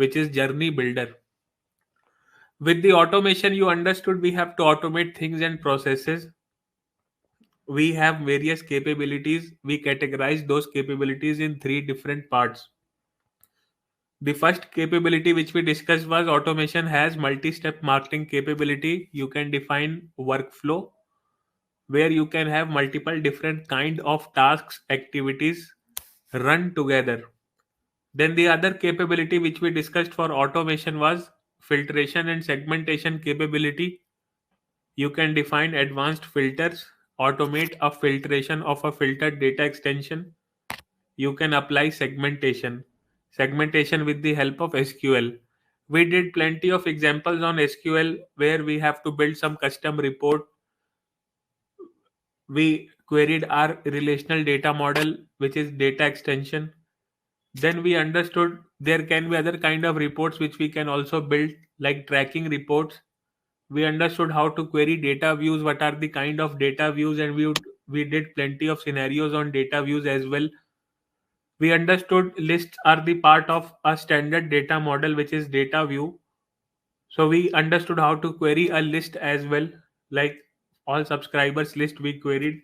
which is journey builder. With the automation, you understood we have to automate things and processes. We have various capabilities. We categorize those capabilities in three different parts. The first capability which we discussed was automation has multi-step marketing capability. You can define workflow where you can have multiple different kind of tasks, activities run together. Then the other capability which we discussed for automation was filtration and segmentation capability. You can define advanced filters, automate a filtration of a filtered data extension. You can apply segmentation with the help of SQL. We did plenty of examples on SQL where we have to build some custom report. We queried our relational data model, which is data extension. Then we understood there can be other kind of reports which we can also build, like tracking reports. We understood how to query data views, what are the kind of data views, and we did plenty of scenarios on data views as well. We understood lists are the part of a standard data model, which is data view. So we understood how to query a list as well, like all subscribers list we queried,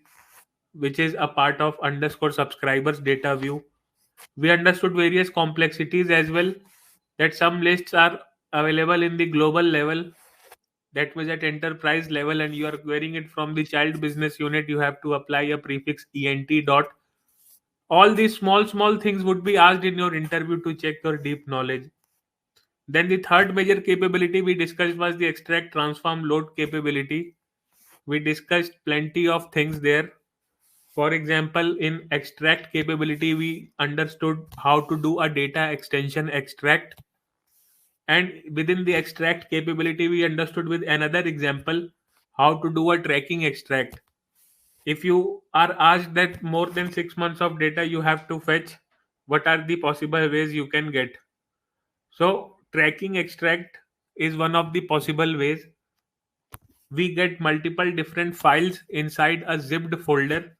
which is a part of underscore subscribers data view. We understood various complexities as well, that some lists are available in the global level, that was at enterprise level, and you are querying it from the child business unit. You have to apply a prefix ent dot. All these small things would be asked in your interview to check your deep knowledge. Then the third major capability we discussed was the extract, transform, load capability. We discussed plenty of things there. For example, in extract capability, we understood how to do a data extension extract. And within the extract capability, we understood with another example how to do a tracking extract. If you are asked that more than 6 months of data you have to fetch, what are the possible ways you can get? So, tracking extract is one of the possible ways. We get multiple different files inside a zipped folder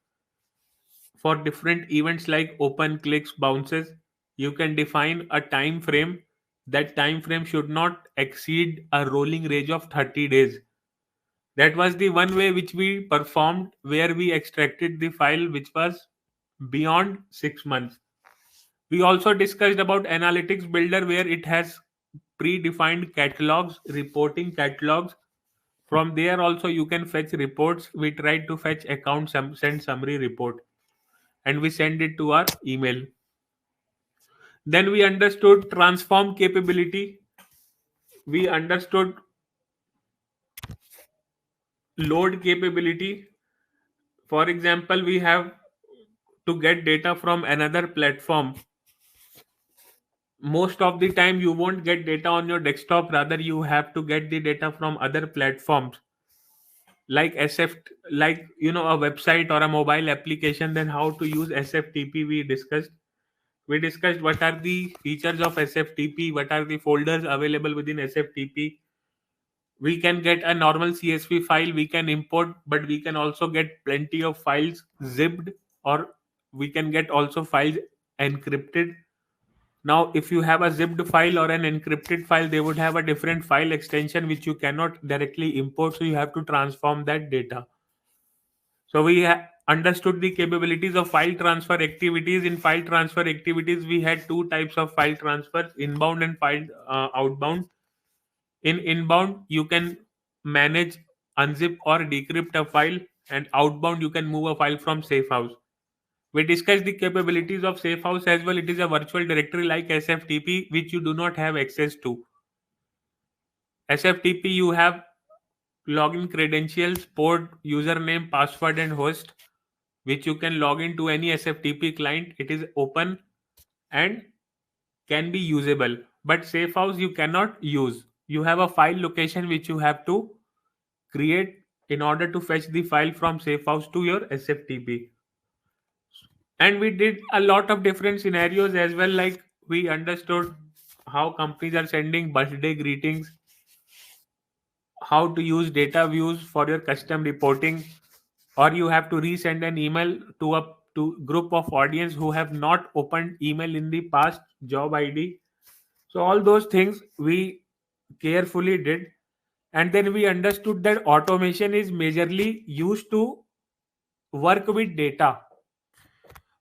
for different events like open, clicks, bounces. You can define a time frame. That time frame should not exceed a rolling range of 30 days. That was the one way which we performed, where we extracted the file which was beyond 6 months. We also discussed about analytics builder, where it has predefined catalogs, reporting catalogs. From there also you can fetch reports. We tried to fetch account send summary report, and we send it to our email. Then we understood transform capability. We understood load capability. For example, we have to get data from another platform. Most of the time you won't get data on your desktop, rather you have to get the data from other platforms like like a website or a mobile application. Then how to use SFTP we discussed what are the features of SFTP, what are the folders available within SFTP. We can get a normal CSV file we can import, but we can also get plenty of files zipped, or we can get also files encrypted. Now, if you have a zipped file or an encrypted file, they would have a different file extension which you cannot directly import, so you have to transform that data. So we understood the capabilities of file transfer activities. In file transfer activities, we had two types of file transfers: inbound and file outbound. In inbound, you can manage, unzip or decrypt a file, and outbound, you can move a file from safe house. We discussed the capabilities of safe house as well. It is a virtual directory like SFTP which you do not have access to. SFTP, you have login credentials, port, username, password, and host, which you can log into any SFTP client. It is open and can be usable. But safe house you cannot use. You have a file location which you have to create in order to fetch the file from safe house to your SFTP. And we did a lot of different scenarios as well, like we understood how companies are sending birthday greetings, how to use data views for your custom reporting, or you have to resend an email to a group of audience who have not opened email in the past, job ID. So all those things we carefully did, and then we understood that automation is majorly used to work with data.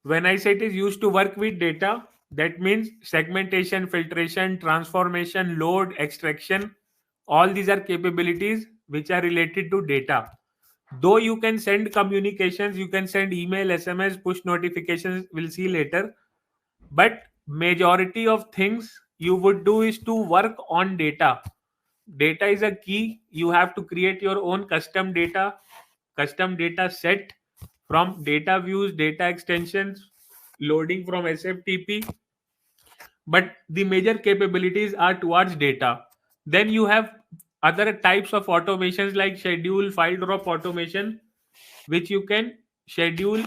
When I say it is used to work with data, that means segmentation, filtration, transformation, load, extraction. All these are capabilities which are related to data. Though you can send communications, you can send email, SMS, push notifications, we'll see later. But majority of things you would do is to work on data. Data is a key. You have to create your own custom data set from data views, data extensions, loading from SFTP. But the major capabilities are towards data. Then you have other types of automations like schedule, file drop automation, which you can schedule,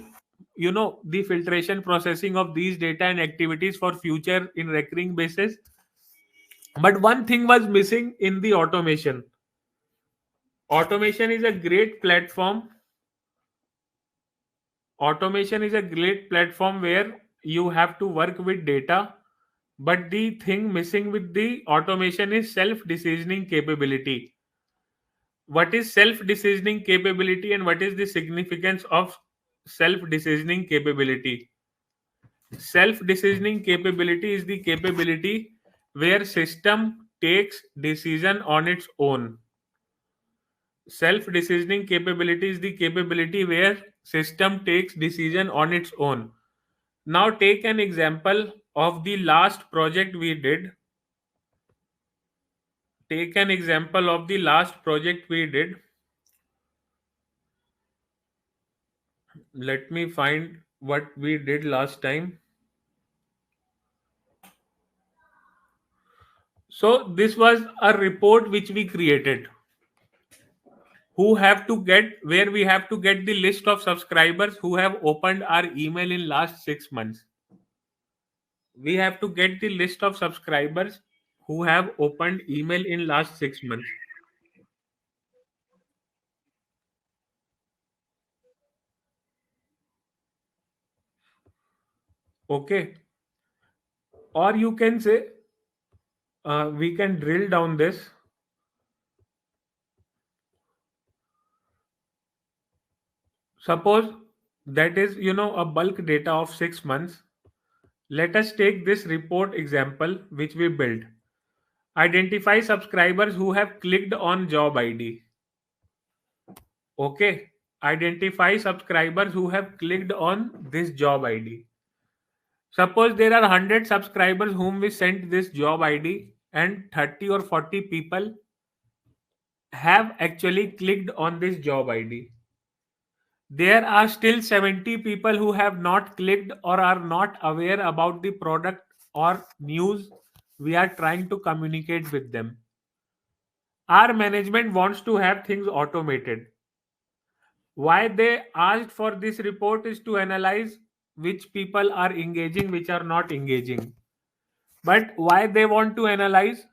the filtration processing of these data and activities for future in recurring basis. But one thing was missing in the automation. Automation is a great platform. Automation is a great platform where you have to work with data, but the thing missing with the automation is self decisioning capability. What is self decisioning capability and what is the significance of self decisioning capability? Self decisioning capability is the capability where system takes decision on its own. Self decisioning capability is the capability where system takes decision on its own. Now take an example of the last project we did. Take an example of the last project we did. Let me find what we did last time. So this was a report which we created. Who have to get Where we have to get the list of subscribers who have opened our email in last 6 months. We have to get the list of subscribers who have opened email in last 6 months. Okay. Or you can say, we can drill down this. Suppose that is, a bulk data of 6 months. Let us take this report example which we built. Identify subscribers who have clicked on job ID. Okay. Identify subscribers who have clicked on this job ID. Suppose there are 100 subscribers whom we sent this job ID and 30 or 40 people have actually clicked on this job ID. There are still 70 people who have not clicked or are not aware about the product or news we are trying to communicate with them. Our management wants to have things automated. Why they asked for this report is to analyze which people are engaging, which are not engaging. But why they want to analyze?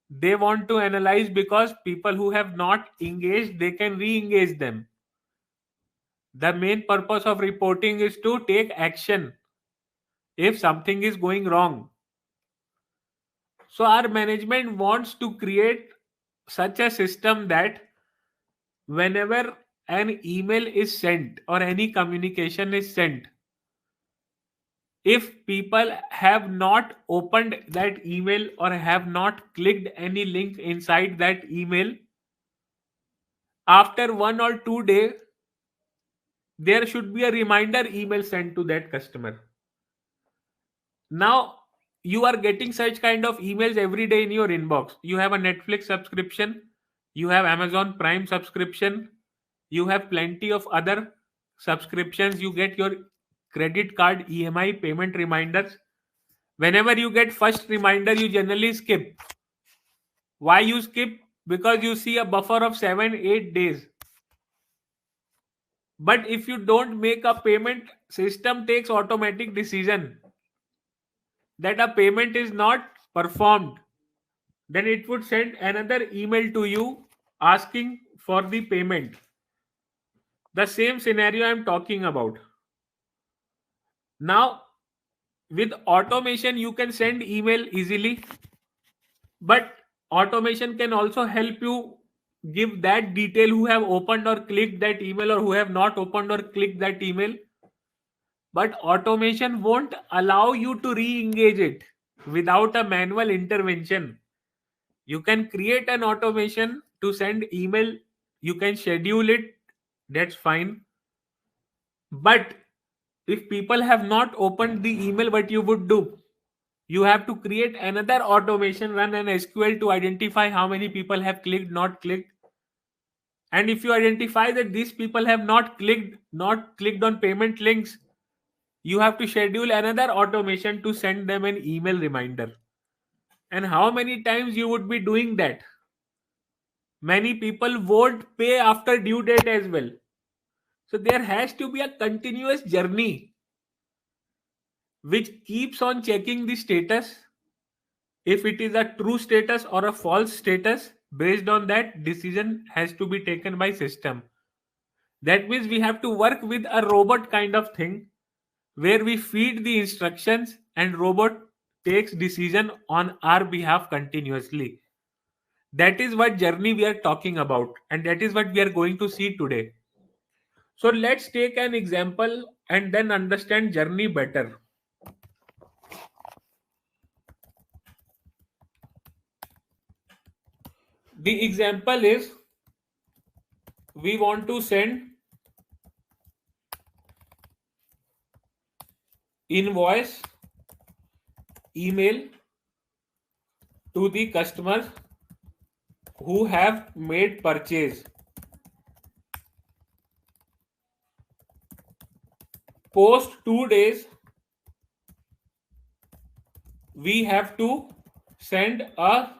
They want to analyze because people who have not engaged, they can re-engage them. The main purpose of reporting is to take action if something is going wrong. So our management wants to create such a system that whenever an email is sent or any communication is sent, if people have not opened that email or have not clicked any link inside that email, after 1 or 2 days, there should be a reminder email sent to that customer. Now, you are getting such kind of emails every day in your inbox. You have a Netflix subscription, you have Amazon Prime subscription, you have plenty of other subscriptions, you get your credit card EMI payment reminders. Whenever you get first reminder, you generally skip. Why you skip? Because you see a buffer of 7-8 days. But if you don't make a payment, system takes automatic decision that a payment is not performed. Then it would send another email to you asking for the payment. The same scenario I'm talking about. Now, with automation, you can send email easily. But automation can also help you give that detail who have opened or clicked that email or who have not opened or clicked that email. But automation won't allow you to re-engage it without a manual intervention. You can create an automation to send email, you can schedule it, that's fine. But if people have not opened the email, what you would do? You have to create another automation, run an SQL to identify how many people have clicked, not clicked. And if you identify that these people have not clicked on payment links, you have to schedule another automation to send them an email reminder. And how many times you would be doing that? Many people won't pay after due date as well. So there has to be a continuous journey which keeps on checking the status. If it is a true status or a false status, based on that, decision has to be taken by system. That means we have to work with a robot kind of thing where we feed the instructions and robot takes decision on our behalf continuously. That is what journey we are talking about, and that is what we are going to see today. So let's take an example and then understand journey better. The example is, we want to send invoice email to the customers who have made purchase. Post 2 days, we have to send a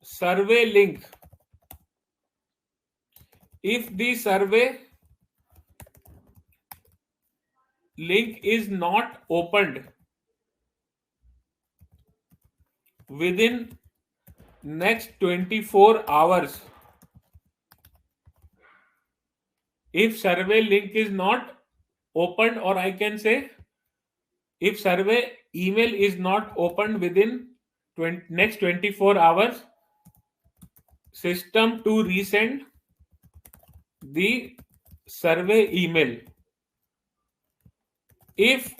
survey link. If the survey link is not opened within next 24 hours, if survey link is not opened, or I can say if survey email is not opened within next 24 hours, system to resend the survey email. If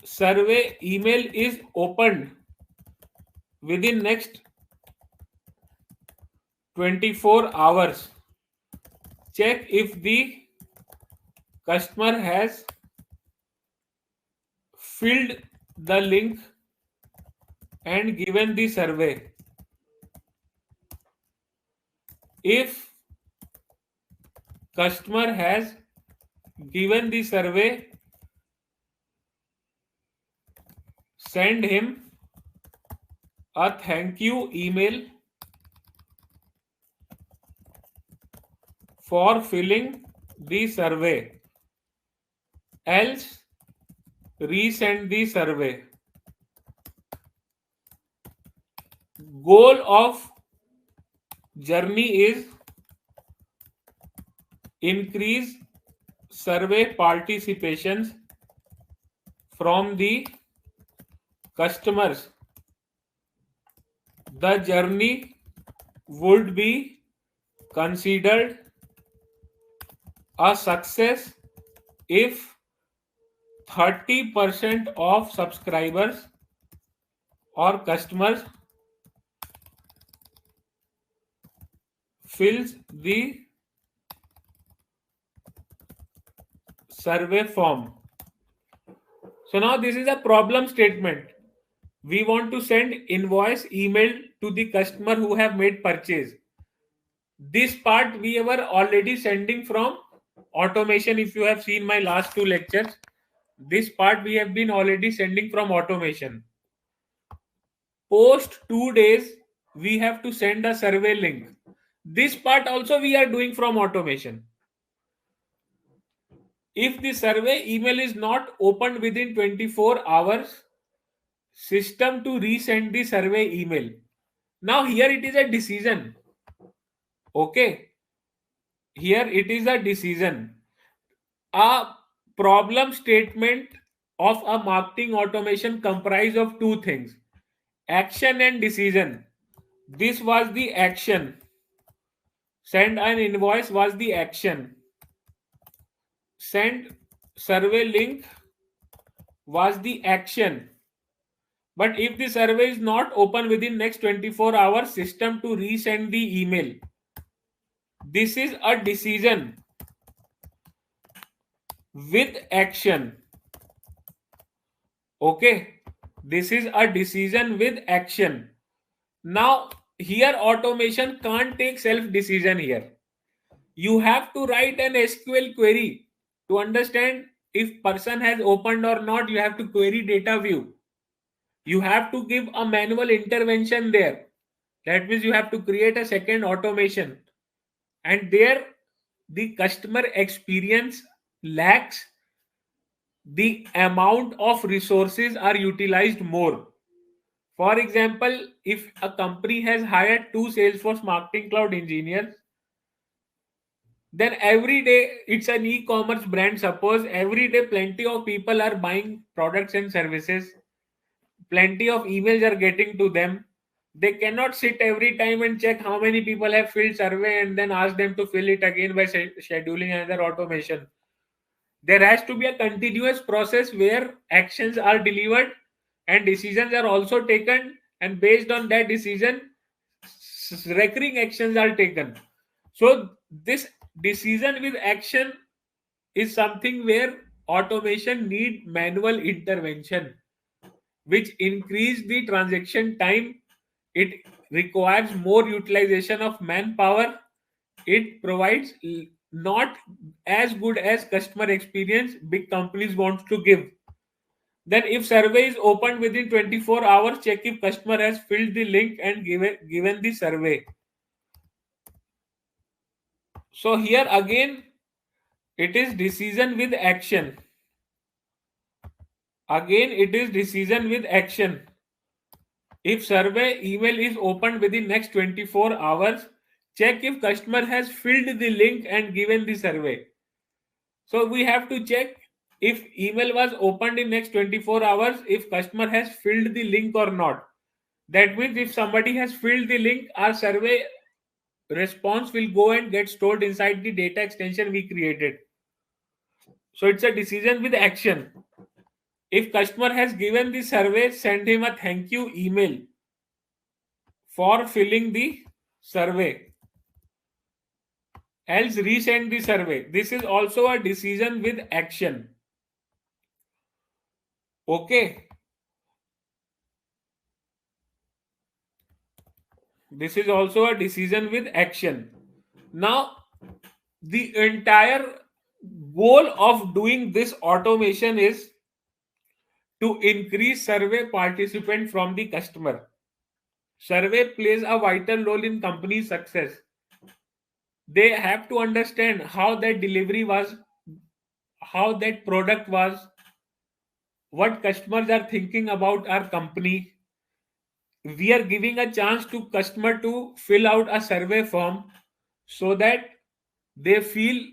survey email is opened within next 24 hours, check if the customer has filled the link and given the survey. If customer has given the survey, send him a thank you email for filling the survey, else resend the survey. Goal of journey is increase survey participations from the customers. The journey would be considered a success if 30% of subscribers or customers fills the survey form. So now this is a problem statement. We want to send invoice email to the customer who have made purchase. This part we were already sending from automation. If you have seen my last two lectures, this part we have been already sending from automation. Post 2 days, we have to send a survey link. This part also we are doing from automation. If the survey email is not opened within 24 hours, system to resend the survey email. Now here it is a decision. Okay. Here it is a decision. A problem statement of a marketing automation comprise of two things. Action and decision. This was the action. Send an invoice was the action. Send survey link was the action. But if the survey is not open within next 24 hours, system to resend the email. This is a decision with action. Okay, this is a decision with action. Now here automation can't take self decision here. You have to write an SQL query to understand if person has opened or not. You have to query data view. You have to give a manual intervention there. That means you have to create a second automation, and there the customer experience lacks, the amount of resources are utilized more. For example, if a company has hired two Salesforce Marketing Cloud engineers, then every day it's an e-commerce brand. Suppose every day plenty of people are buying products and services, plenty of emails are getting to them. They cannot sit every time and check how many people have filled survey and then ask them to fill it again by scheduling another automation. There has to be a continuous process where actions are delivered and decisions are also taken, and based on that decision, recurring actions are taken. So this decision with action is something where automation need manual intervention, which increase the transaction time. It requires more utilization of manpower. It provides not as good as customer experience big companies want to give. Then if survey is opened within 24 hours, check if customer has filled the link and given the survey. So here again it is decision with action. Again it is decision with action. If survey email is opened within next 24 hours, check if customer has filled the link and given the survey. So we have to check if email was opened in next 24 hours, if customer has filled the link or not. That means if somebody has filled the link, our survey response will go and get stored inside the data extension we created. So it's a decision with action. If customer has given the survey, send him a thank you email for filling the survey. Else resend the survey. This is also a decision with action. Okay. This is also a decision with action. Now, the entire goal of doing this automation is to increase survey participant from the customer. Survey plays a vital role in company success. They have to understand how that delivery was, how that product was, what customers are thinking about our company. We are giving a chance to customer to fill out a survey form so that they feel,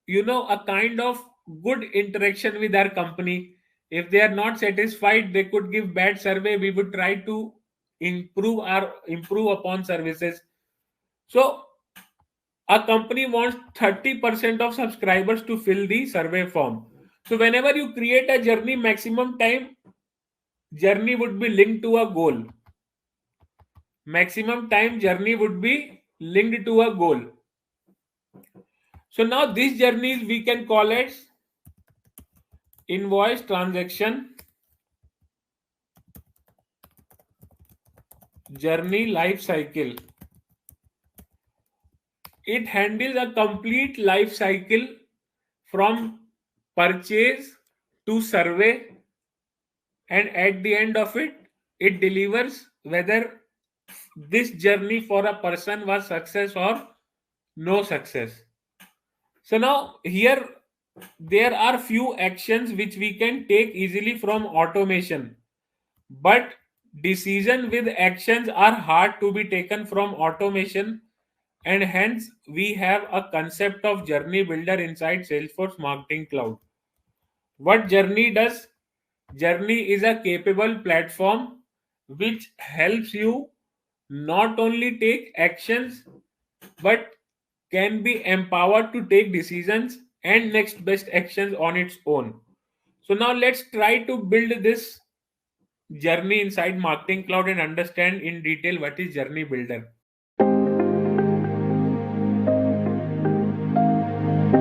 a kind of good interaction with our company. If they are not satisfied, they could give bad survey. We would try to improve upon services. So a company wants 30% of subscribers to fill the survey form. So whenever you create a journey, maximum time journey would be linked to a goal. Maximum time journey would be linked to a goal. So now these journeys we can call it invoice transaction journey life cycle. It handles a complete life cycle from purchase to survey, and at the end of it, it delivers whether this journey for a person was success or no success. So now here there are few actions which we can take easily from automation, but decision with actions are hard to be taken from automation, and hence we have a concept of journey builder inside Salesforce Marketing Cloud. What journey does? Journey is a capable platform which helps you not only take actions but can be empowered to take decisions and next best actions on its own. So now let's try to build this journey inside Marketing Cloud and understand in detail what is Journey Builder.